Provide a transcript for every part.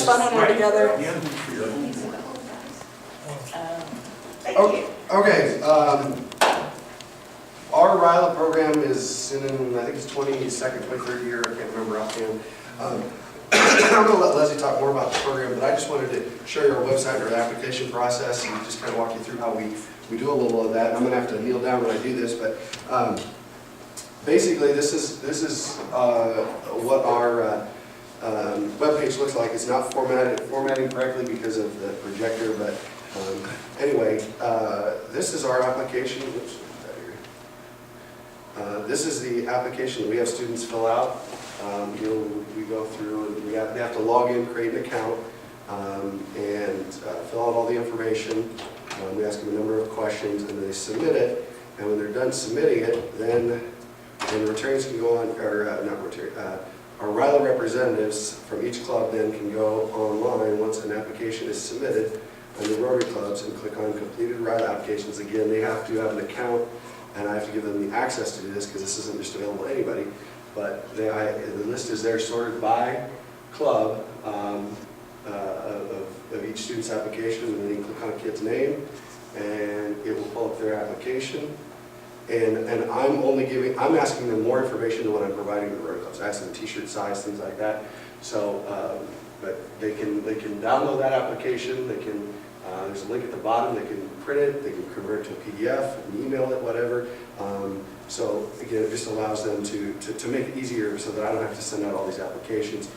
fun when we're together. Okay, our RILA program is in, I think it's 22nd, 23rd year, I can't remember offhand. I'm going to let Leslie talk more about the program, but I just wanted to show you our website and our application process and just kind of walk you through how we do a little of that. I'm going to have to kneel down when I do this, but basically this is what our webpage looks like. It's not formatting correctly because of the projector, but anyway, this is our application. Oops, this is the application that we have students fill out. We go through and they have to log in, create an account, and fill out all the information. We ask them a number of questions and they submit it. And when they're done submitting it, then Rotarians can go on, or not Rotarians, our RILA representatives from each club then can go online once an application is submitted under Rotary Clubs and click on completed RILA applications. Again, they have to have an account, and I have to give them the access to do this because this isn't just available to anybody. But the list is there sorted by club of each student's application, and then you click on a kid's name, and it will pull up their application. And I'm asking them more information than what I'm providing to the Rotary Clubs. I ask them t-shirt size, things like that. So, but they can download that application. They can. There's a link at the bottom. They can print it. They can convert it to a PDF, and email it, whatever. So again, it just allows them to make it easier so that I don't have to send out all these applications.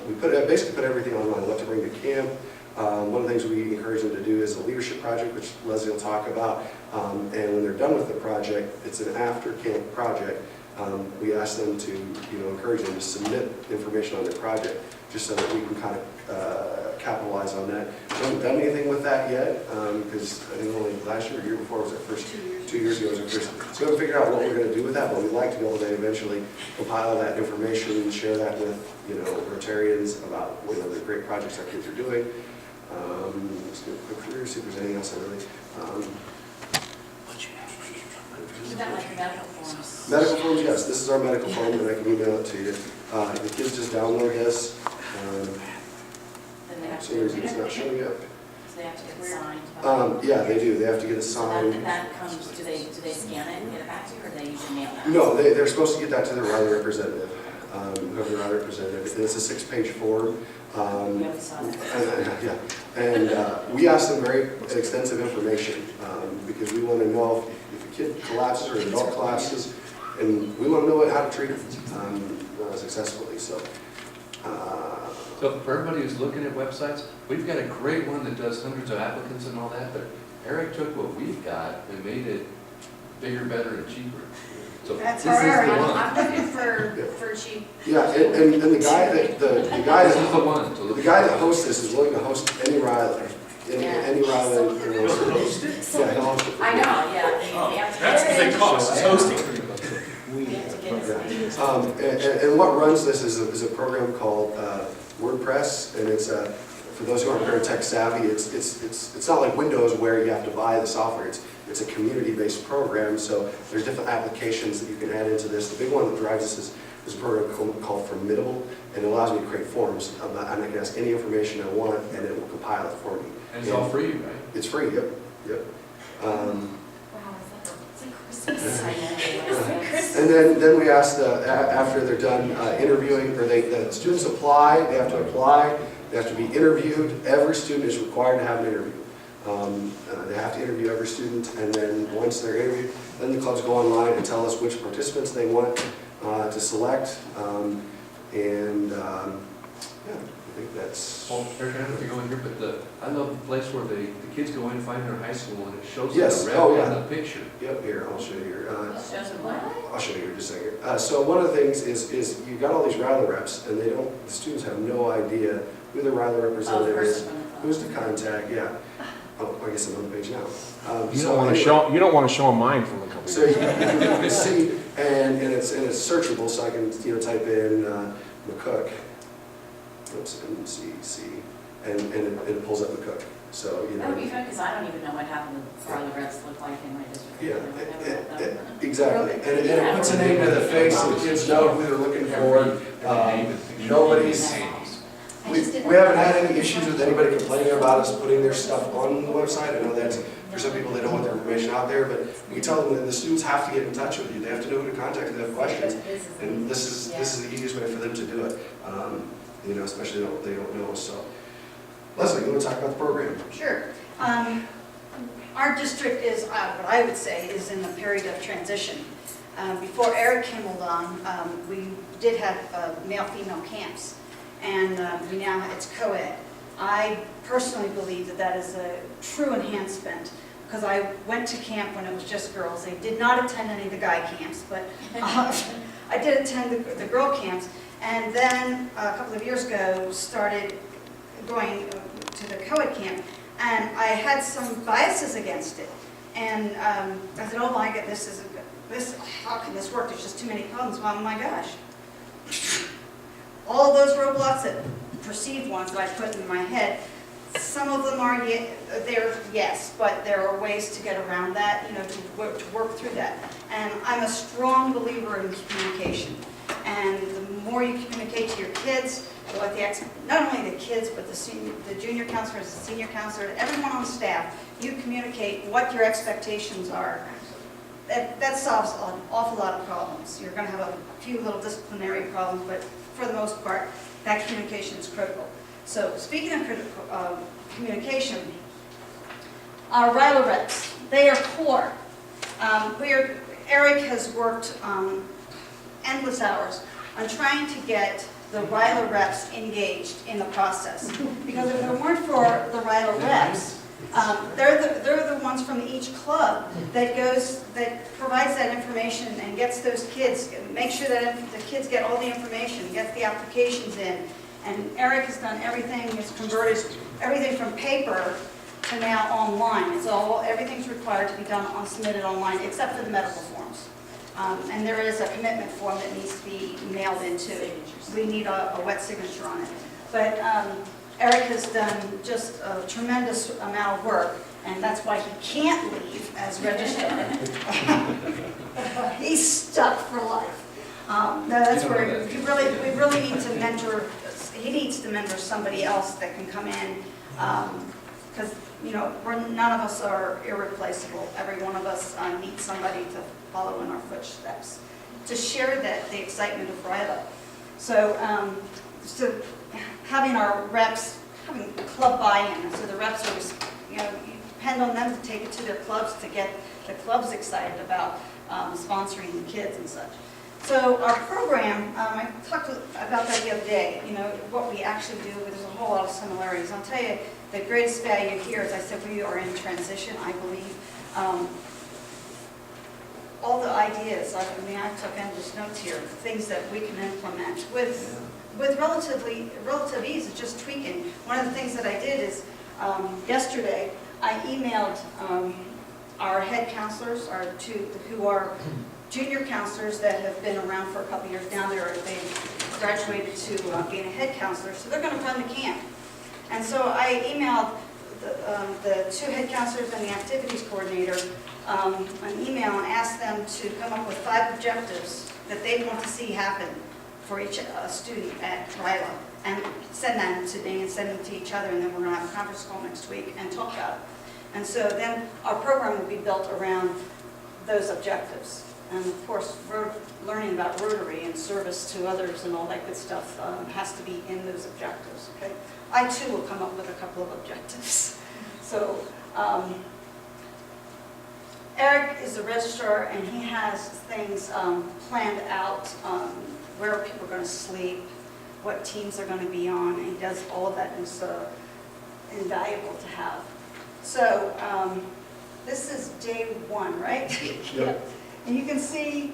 We basically put everything online, what to bring to camp. One of the things we encourage them to do is a leadership project, which Leslie will talk about. And when they're done with the project, it's an after-camp project. We ask them to, encourage them to submit information on their project, just so that we can kind of capitalize on that. We haven't done anything with that yet, because I think only last year or year before was our first, 2 years ago was our first. So we haven't figured out what we're going to do with that, but we'd like to be able to eventually compile that information and share that with, Rotarians about, the great projects our kids are doing. Just going to click through, see if there's anything else I really. Is that like medical forms? Medical forms, yes. This is our medical form, and I can email it to you. The kids just download this. Then they have For some reason it's not showing up. So they have to get it signed? Yeah, they do. They have to get it So signed. that comes, do they scan it and get it back to you, or do they usually mail that? No, they're supposed to get that to their RILA representative, whoever the RILA representative. And it's a 6-page form. We always saw that. Yeah, and we ask them very extensive information because we want to know if a kid collapses or an adult collapses, and we want to know how to treat them successfully. So for everybody who's looking at websites, we've got a great one that does hundreds of applicants and all that, but Eric took what we've got and made it bigger, better, and cheaper. So That's this is the right. one. I'm looking for cheap. yeah, and the guy that the guy This is the that one to look the at. guy that hosts this is willing to host any RILA, any RILA. Yeah, he'll host it. I know, yeah. They have to That's the get big cost, it's hosting. They have to get it. And what runs this is a program called WordPress, and it's for those who aren't very tech savvy, it's not like Windows where you have to buy the software. It's a community-based program, so there's different applications that you can add into this. The big one that drives this is a program called Formidable, and it allows me to create forms, and I can ask any information I want, and it will compile it for me. And it's all free, right? It's free, yep. Wow, it's like Christmas. And then we ask after they're done interviewing, or the students apply, they have to apply, they have to be interviewed. Every student is required to have an interview. They have to interview every student, and then once they're interviewed, then the clubs go online and tell us which participants they want to select. Yeah, I think that's... Well, Eric, I don't know if you're going here, but I love the place where the kids go in and find their high school, and it shows them Yes. the red Oh, yeah. on the picture. Yep, here, I'll show you here. Shows them what? I'll show you here in just a second. So one of the things is you've got all these RILA reps, and the students have no idea who the RILA Oh, the representative is, person from the club. who's to contact, yeah. Oh, I guess I'm on the page now. You don't want to show them mine from a couple So years you ago. can see, and it's searchable, so I can type in McCook. Oops, MCC, and it pulls up McCook. So That would be fun, because I don't even know what happened to our reps look like in my district. yeah, I've never looked up. exactly. And it puts a name to the face, so the kids know who they're looking for. Nobody's. I just didn't We haven't had any issues with anybody complaining about us putting their stuff on the website. I know that's, for some people, they don't want their information out there, but we tell them that the students have to get in touch with you. They have to know who to contact if they have questions. And this is the easiest way for them to do it, especially they don't know. So, Leslie, you want to talk about the program? Sure. Our district is, what I would say, is in a period of transition. Before Eric came on, we did have male-female camps, and we now, it's co-ed. I personally believe that that is a true enhancement, because I went to camp when it was just girls. I did not attend any of the guy camps, but I did attend the girl camps, and then a couple of years ago started going to the co-ed camp, and I had some biases against it. And I said, oh my God, how can this work? There's just too many problems. Well, oh my gosh. All of those roadblocks, that perceived ones that I put in my head, some of them are there, yes, but there are ways to get around that, to work through that. And I'm a strong believer in communication. And the more you communicate to your kids, not only the kids, but the junior counselors, the senior counselor, everyone on staff, you communicate what your expectations are. That solves an awful lot of problems. You're going to have a few little disciplinary problems, but for the most part, that communication is critical. So speaking of communication, our RILA reps, they are core. Eric has worked endless hours on trying to get the RILA reps engaged in the process. Because if it weren't for the RILA reps, they're the ones from each club that provides that information and gets those kids, make sure that the kids get all the information, get the applications in. And Eric has done everything, has converted everything from paper to now online. Everything's required to be submitted online, except for the medical forms. And there is a commitment form that needs to be mailed into. We need a wet signature on it. But Eric has done just a tremendous amount of work, and that's why he can't leave as registrar. He's stuck for life. No, that's where we really need to mentor. He needs to mentor somebody else that can come in, because none of us are irreplaceable. Every one of us needs somebody to follow in our footsteps, to share the excitement of RILA. So having our reps, having club buy-in, so the reps are, you depend on them to take it to their clubs to get the clubs excited about sponsoring the kids and such. So our program, I talked about that the other day, what we actually do, there's a whole lot of similarities. I'll tell you, the greatest value here, as I said, we are in transition, I believe. All the ideas, I took endless notes here, things that we can implement with relative ease, it's just tweaking. One of the things that I did is, yesterday, I emailed our head counselors, who are junior counselors that have been around for a couple years now. They've graduated to being a head counselor, so they're going to run the camp. And so I emailed the two head counselors and the activities coordinator an email and asked them to come up with 5 objectives that they want to see happen for each student at RILA, and send them to me and send them to each other, and then we're going to have a conference call next week and talk about it. And so then our program will be built around those objectives. And of course, learning about Rotary and service to others and all that good stuff has to be in those objectives. Okay, I too will come up with a couple of objectives. So Eric is the registrar, and he has things planned out, where people are going to sleep, what teams are going to be on, and he does all of that, and it's invaluable to have. So this is day 1, right? Yep. And you can see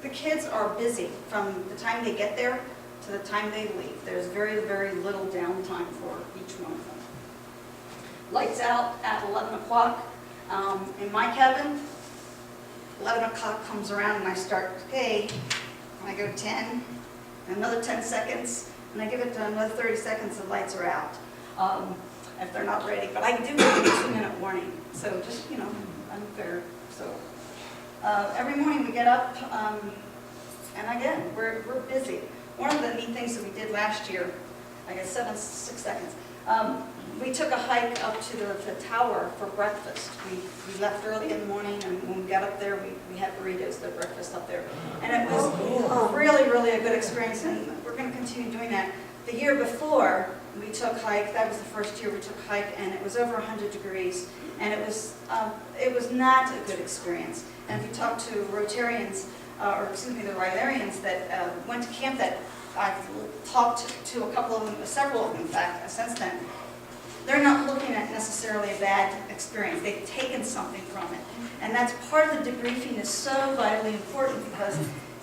the kids are busy from the time they get there to the time they leave. There's very, very little downtime for each one of them. Lights out at 11 o'clock. In my cabin, 11 o'clock comes around and I start, okay, and I go 10, another 10 seconds, and I give it another 30 seconds, the lights are out, if they're not ready. But I do give a 2-minute warning, so just, I'm fair. So every morning we get up, and again, we're busy. One of the neat things that we did last year, I guess 6 seconds. We took a hike up to the tower for breakfast. We left early in the morning, and when we got up there, we had burritos, the breakfast up there. And it was really, really a good experience, and we're going to continue doing that. The year before, we took hike, that was the first year we took hike, and it was over 100 degrees, and it was not a good experience. And if you talk to Rotarians, or excuse me, the Rylarians that went to camp, that I've talked to a couple of them, several of them in fact, since then, they're not looking at necessarily a bad experience. They've taken something from it. And that's part of the debriefing is so vitally important, because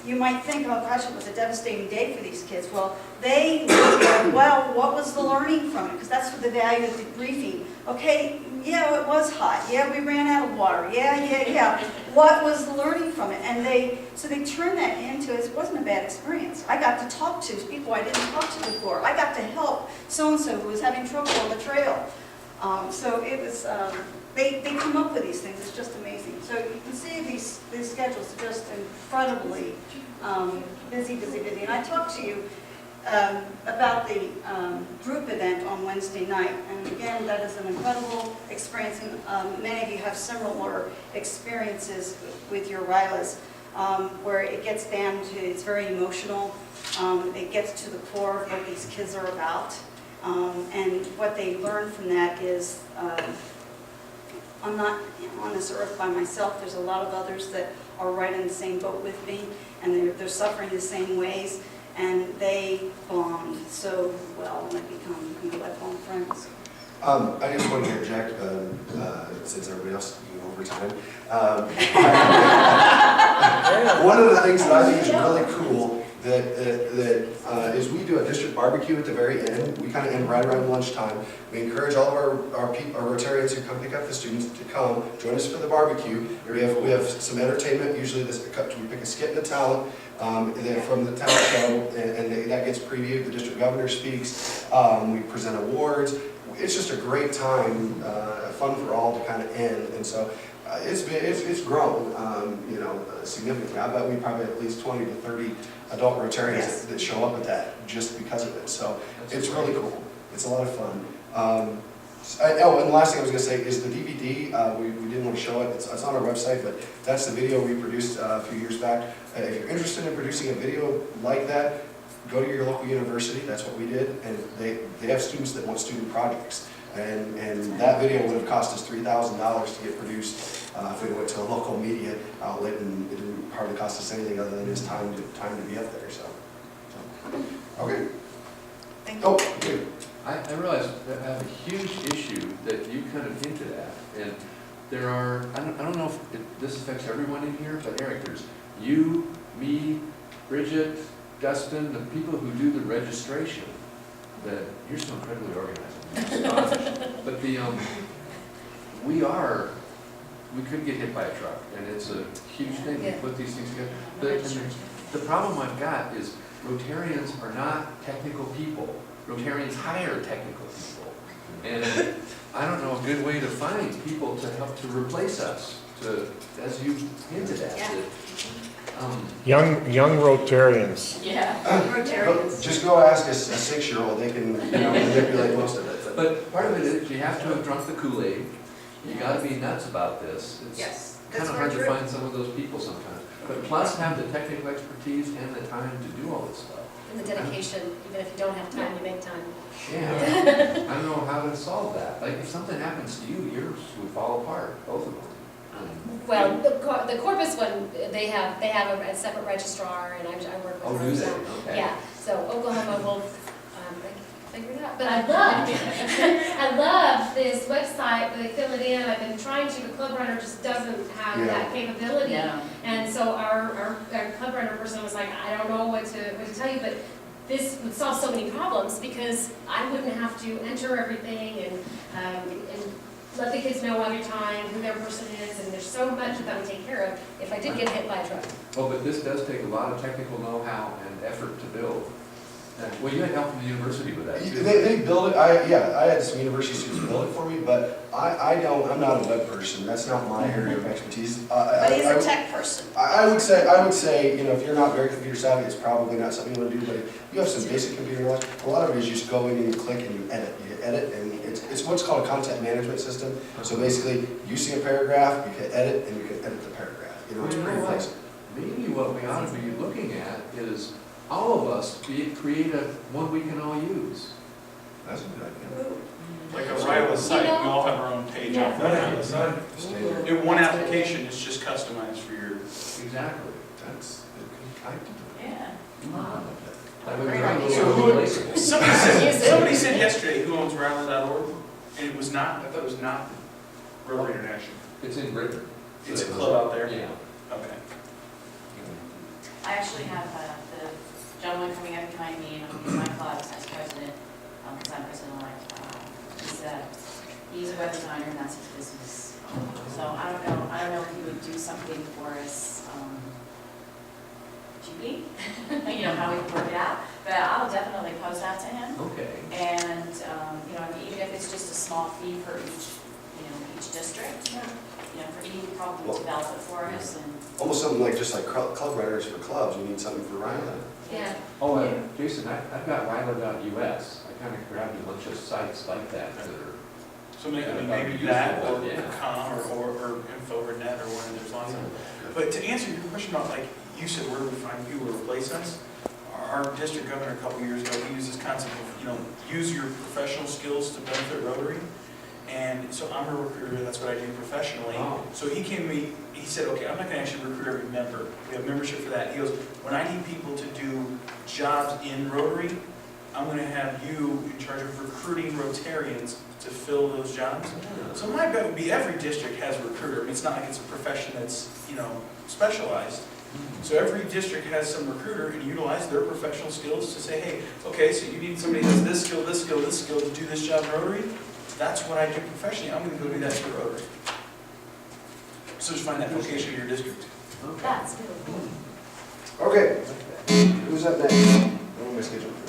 you might think, oh gosh, it was a devastating day for these kids. Well, they look at, well, what was the learning from it? Because that's what the value of debriefing. Okay, yeah, it was hot. Yeah, we ran out of water. Yeah. What was the learning from it? And so they turned that into, it wasn't a bad experience. I got to talk to people I didn't talk to before. I got to help so-and-so who was having trouble on the trail. So it was, they come up with these things. It's just amazing. So you can see these schedules are just incredibly busy. And I talked to you about the group event on Wednesday night. And again, that is an incredible experience. And many of you have similar experiences with your RILAs, where it gets down to, it's very emotional. It gets to the core of what these kids are about. And what they learn from that is, I'm not on this earth by myself. There's a lot of others that are right in the same boat with me, and they're suffering the same ways, and they bond so well, and they become lifelong friends. I just want to interject, since everybody else is using overtime. One of the things that I think is really cool that is we do a district barbecue at the very end. We kind of end right around lunchtime. We encourage all of our Rotarians who come pick up the students to come join us for the barbecue. We have some entertainment. Usually we pick a skit and a talent from the talent show, and that gets previewed. The district governor speaks. We present awards. It's just a great time, fun for all to kind of end. And so it's grown, significantly. I bet we probably have at least 20 to 30 adult Rotarians that show up at that just because of it. So it's really cool. It's a lot of fun. And the last thing I was going to say is the DVD. We didn't want to show it. It's on our website, but that's the video we produced a few years back. If you're interested in producing a video like that, go to your local university. That's what we did, and they have students that want student projects. And that video would have cost us $3,000 to get produced if we went to a local media outlet, and it didn't hardly cost us anything other than his time to be up there. So okay. Thank you. Oh, good. I realize that I have a huge issue that you kind of hinted at, and there are, I don't know if this affects everyone in here, but Eric, there's you, me, Bridget, Dustin, the people who do the registration, that you're so incredibly organized. I'm astonished. But we could get hit by a truck, and it's a huge thing to put these things together. The problem I've got is Rotarians are not technical people. Rotarians hire technical people. And I don't know a good way to find people to help to replace us, as you hinted at. Young Rotarians. Yeah. Rotarians. Just go ask a 6-year-old. They can manipulate most of it. But part of it is you have to have drunk the Kool-Aid. You got to be nuts about this. Yes, It's kind of hard to find some of those people sometimes. But plus have the technical expertise and the time to do all this stuff. And the dedication, even if you don't have time, you make time. Yeah. I don't know how to solve that. Like if something happens to you, yours would fall apart, both of them. Well, the Corpus one, they have a separate registrar, and I work with her. Oh, do they? So, Okay. yeah, so Oklahoma will figure it out. But I love this website where they fill it in. I've been trying to, but Club Runner just doesn't have that capability. Yeah. And so our Club Runner person was like, I don't know what to tell you, but this would solve so many problems because I wouldn't have to enter everything and let the kids know every time who their person is, and there's so much that would take care of if I did get hit by a truck. Well, but this does take a lot of technical know-how and effort to build. Well, you had help from the university with that too. They build it, I had some university students build it for me, but I'm not a web person, that's not my area of expertise. But he's a tech person. I would say, you know, if you're not very computer savvy, it's probably not something you want to do, but if you have some basic computer knowledge, a lot of it is just go in and you click and you edit. You edit, and it's what's called a content management system. So basically, you see a paragraph, you can edit, and you can edit the paragraph. You know, it's pretty flexible. Maybe what we ought to be looking at is all of us create a one we can all use. That's a good idea. Like a RILA site, we all have our own page on the RILA site. In one application, it's just customized for your. Exactly. That's a good idea. Yeah. Wow. That would be Great a idea. little replaceable. Somebody said yesterday, who owns RILA.org? And it was not, I thought it was not Rotary International. It's in Britain. It's a club out there? Yeah. Okay. I actually have the gentleman coming up behind me in my club as president, because I'm president-elect. He's a web designer and that's his business. So I don't know if he would do something for us, cheaply, you know, how we can work it out. But I'll definitely post that to him. Okay. And, you know, even if it's just a small fee for each district, you know, for he would probably develop it for us and. Almost something like, just like club writers for clubs, you need something for RILA. Yeah. Oh, Jason, I've got RILA.us. I kind of grabbed a bunch of sites like that that are. So maybe Useful, that, or yeah. com, or info, or net, or one, there's lots of them. But to answer your question about, like, you said, where do we find people to replace us? Our district governor a couple years ago, he used this concept of, you know, use your professional skills to benefit Rotary. And so I'm a recruiter, that's what I do professionally. Oh. So he came to me, he said, okay, I'm not gonna actually recruit every member. We have membership for that. He goes, when I need people to do jobs in Rotary, I'm gonna have you in charge of recruiting Rotarians to fill those jobs. So my bet would be every district has a recruiter. I mean, it's not like it's a profession that's, you know, specialized. So every district has some recruiter and utilize their professional skills to say, hey, okay, so you need somebody who has this skill, this skill, this skill to do this job in Rotary. That's what I do professionally. I'm gonna go do that for Rotary. So just find that location in your district. Okay. That's good. Okay, who's up next? What am I scheduling?